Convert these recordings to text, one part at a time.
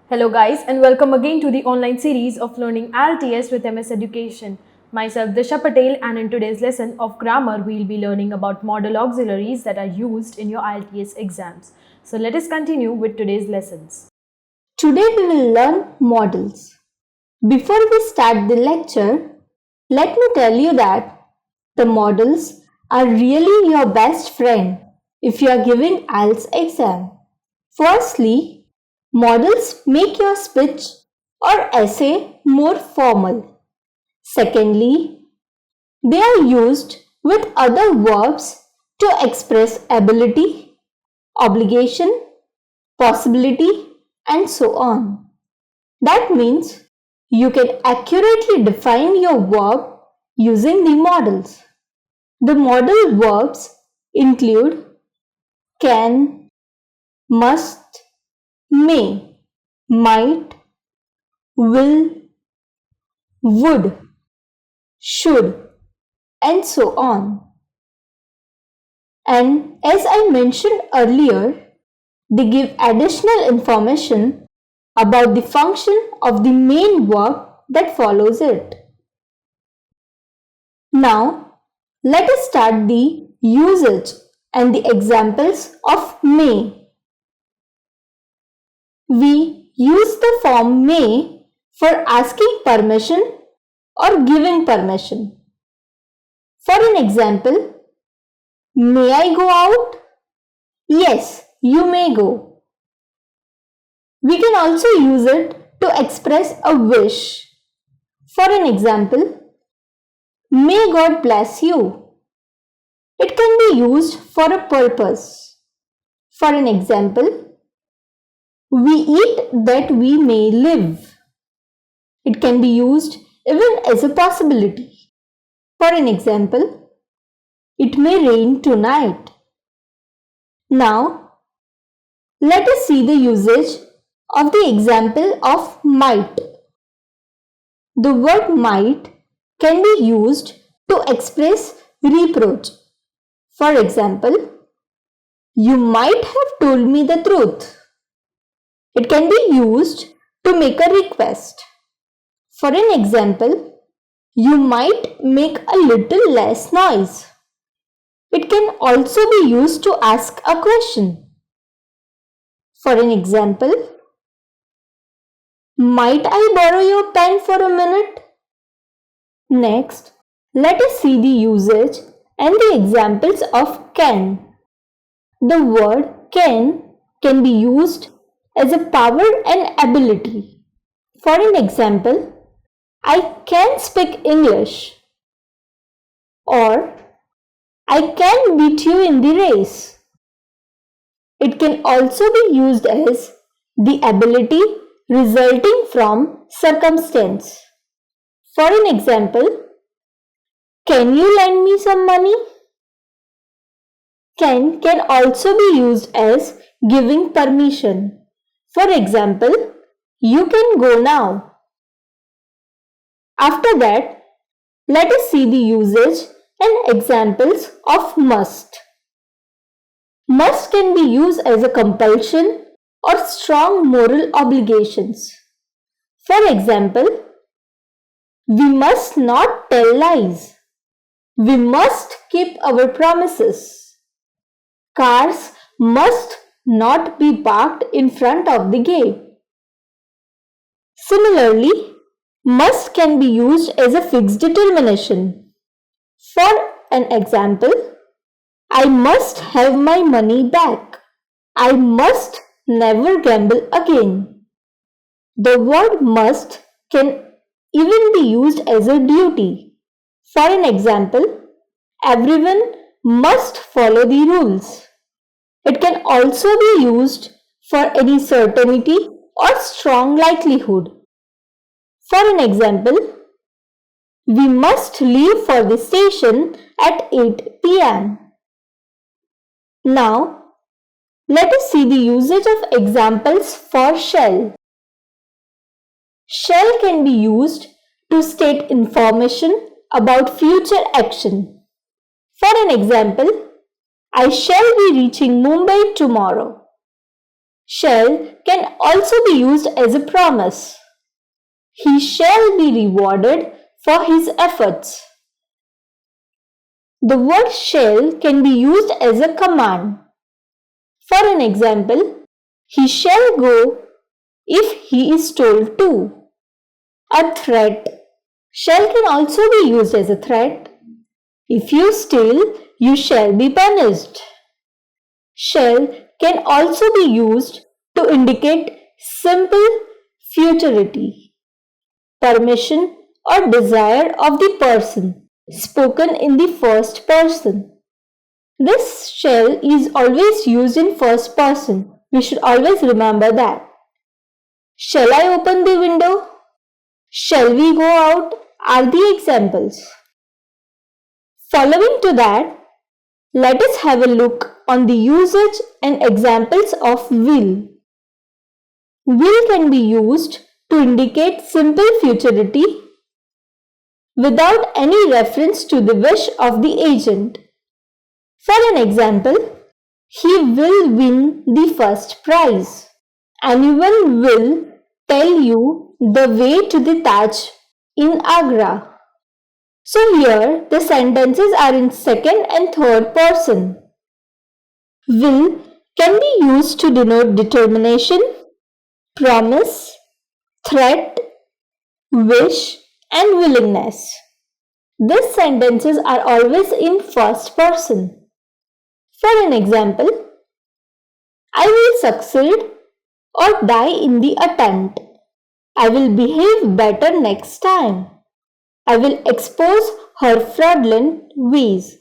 Hello guys and welcome again to the online series of learning IELTS with MS Education. Myself Disha Patel, and in today's lesson of grammar we'll be learning about modal auxiliaries that are used in your IELTS exams. So let us continue with today's lessons. Today we will learn modals. Before we start the lecture, let me tell you that the modals are really your best friend if you are giving IELTS exam. Firstly, modals make your speech or essay more formal. Secondly, they are used with other verbs to express ability, obligation, possibility, and so on. That means you can accurately define your verb using the modals. The modal verbs include can, must, may, might, will, would, should, and so on. And as I mentioned earlier, they give additional information about the function of the main verb that follows it. Now, let us start the usage and the examples of may. We use the form may for asking permission or giving permission. For an example, may I go out? Yes, you may go. We can also use it to express a wish. For an example, may God bless you. It can be used for a purpose. For an example, we eat that we may live. It can be used even as a possibility. For an example, it may rain tonight. Now, let us see the usage of the example of might. The word might can be used to express reproach. For example, you might have told me the truth. It can be used to make a request. For an example, you might make a little less noise. It can also be used to ask a question. For an example, might I borrow your pen for a minute? Next, let us see the usage and the examples of can. The word can be used as a power and ability. For an example, I can speak English, or I can beat you in the race. It can also be used as the ability resulting from circumstance. For an example, can you lend me some money? Can also be used as giving permission. For example, you can go now. After that, let us see the usage and examples of must. Must can be used as a compulsion or strong moral obligations. For example, we must not tell lies. We must keep our promises. Cars must not be parked in front of the gate. Similarly, must can be used as a fixed determination. For an example, I must have my money back. I must never gamble again. The word must can even be used as a duty. For an example, everyone must follow the rules. It can also be used for any certainty or strong likelihood. For an example, we must leave for the station at 8 p.m. Now, let us see the usage of examples for shall. Shall can be used to state information about future action. For an example, I shall be reaching Mumbai tomorrow. Shall can also be used as a promise. He shall be rewarded for his efforts. The word shall can be used as a command. For an example, he shall go if he is told to. A threat. Shall can also be used as a threat. If you steal, you shall be punished. Shall can also be used to indicate simple futurity, permission or desire of the person, spoken in the first person. This shall is always used in first person. We should always remember that. Shall I open the window? Shall we go out? Are the examples. Following to that, let us have a look on the usage and examples of will. Will can be used to indicate simple futurity without any reference to the wish of the agent. For an example, he will win the first prize. Anyone will tell you the way to the Taj in Agra. So here the sentences are in second and third person. Will can be used to denote determination, promise, threat, wish, and willingness. These sentences are always in first person. For an example, I will succeed or die in the attempt. I will behave better next time. I will expose her fraudulent ways.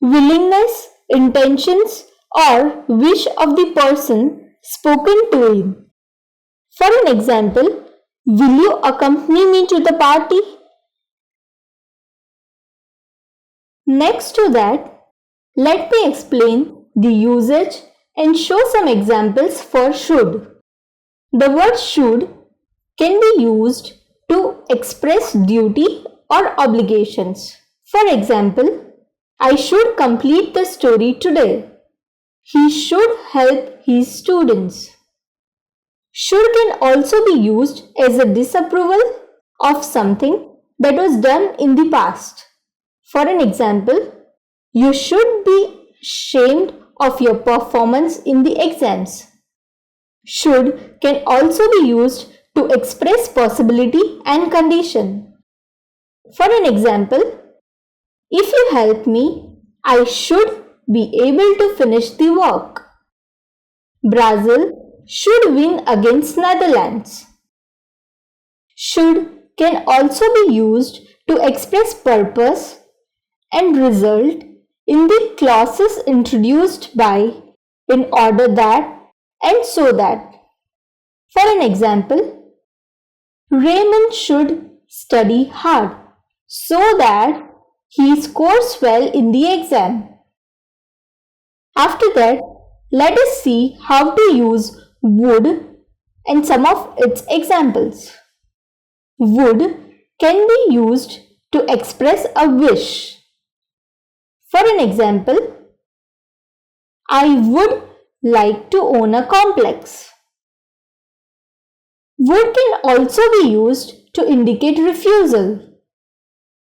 Willingness, intentions, or wish of the person spoken to him. For an example, will you accompany me to the party? Next to that, let me explain the usage and show some examples for should. The word should can be used to express duty or obligations. For example, I should complete the story today. He should help his students. Should can also be used as a disapproval of something that was done in the past. For an example, you should be ashamed of your performance in the exams. Should can also be used to express possibility and condition. For an example, if you help me, I should be able to finish the work. Brazil should win against Netherlands. Should can also be used to express purpose and result in the clauses introduced by in order that and so that. For an example, Raymond should study hard so that he scores well in the exam. After that, let us see how to use would and some of its examples. Would can be used to express a wish. For an example, I would like to own a complex. Would can also be used to indicate refusal.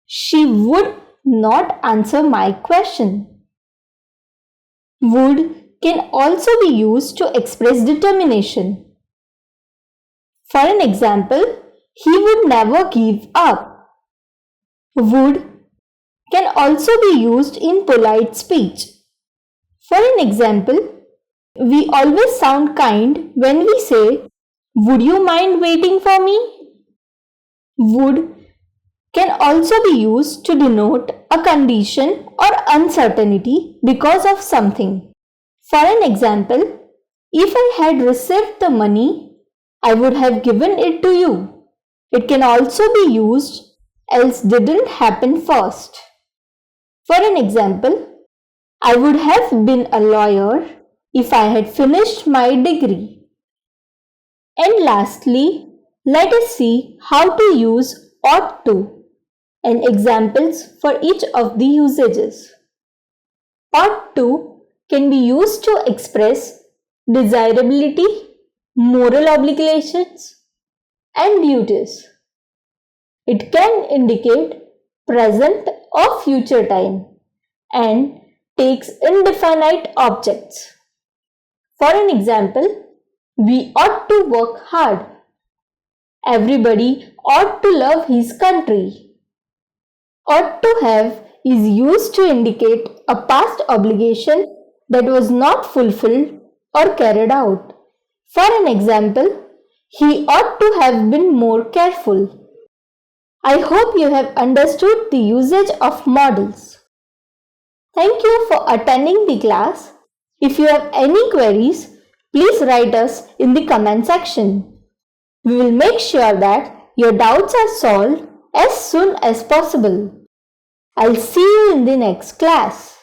She would not answer my question. Would can also be used to express determination. For an example, he would never give up. Would can also be used in polite speech. For an example, we always sound kind when we say, would you mind waiting for me? Would can also be used to denote a condition or uncertainty because of something. For an example, if I had received the money, I would have given it to you. It can also be used else didn't happen first. For an example, I would have been a lawyer if I had finished my degree. And lastly, let us see how to use ought to and examples for each of the usages. Ought to can be used to express desirability, moral obligations, and duties. It can indicate present or future time and takes indefinite objects. For an example, we ought to work hard. Everybody ought to love his country. Ought to have is used to indicate a past obligation that was not fulfilled or carried out. For an example, he ought to have been more careful. I hope you have understood the usage of modals. Thank you for attending the class. If you have any queries, please write us in the comment section. We will make sure that your doubts are solved as soon as possible. I'll see you in the next class.